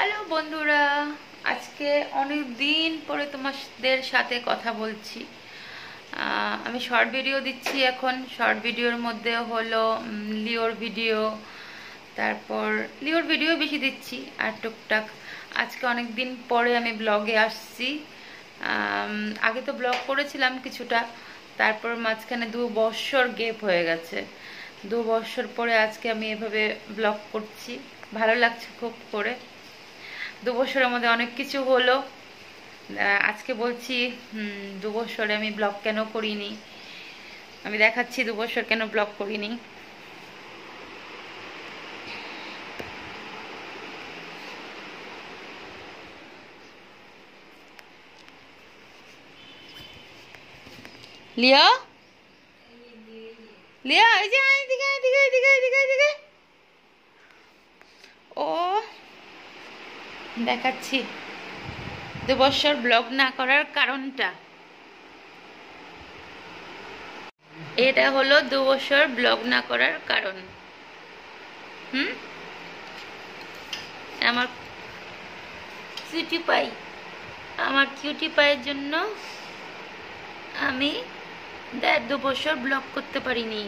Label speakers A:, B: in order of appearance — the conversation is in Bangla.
A: হ্যালো বন্ধুরা, আজকে অনেক দিন পরে তোমাদের সাথে কথা বলছি। আমি শর্ট ভিডিও দিচ্ছি এখন। শর্ট ভিডিওর মধ্যে হলো লিওর ভিডিও, তারপর লিওর ভিডিও বেশি দিচ্ছি আর টুকটাক। আজকে অনেক দিন পরে আমি ব্লগে আসছি। আগে তো ব্লগ করেছিলাম কিছুটা, তারপর মাঝখানে 2 বছর গ্যাপ হয়ে গেছে। 2 বছর পরে আজকে আমি এভাবে ব্লগ করছি, ভালো লাগছে খুব করে। 2 বছরের মধ্যে অনেক কিছু হলো। আজকে বলছি 2 বছরে আমি ব্লগ কেন করিনি, আমি দেখাচ্ছি 2 বছর কেন ব্লগ করিনি। লিয়া, লিয়া, এই যে এদিকে এদিকে এদিকে এদিকে এদিকে। ও দেখাচ্ছি 2 বছর ব্লগ না করার কারণটা। এটা হলো 2 বছর ব্লগ না করার কারণ। আমার কিউটি পাই, আমার কিউটি পাইয়ের জন্য আমি 2 বছর ব্লগ করতে পারিনি।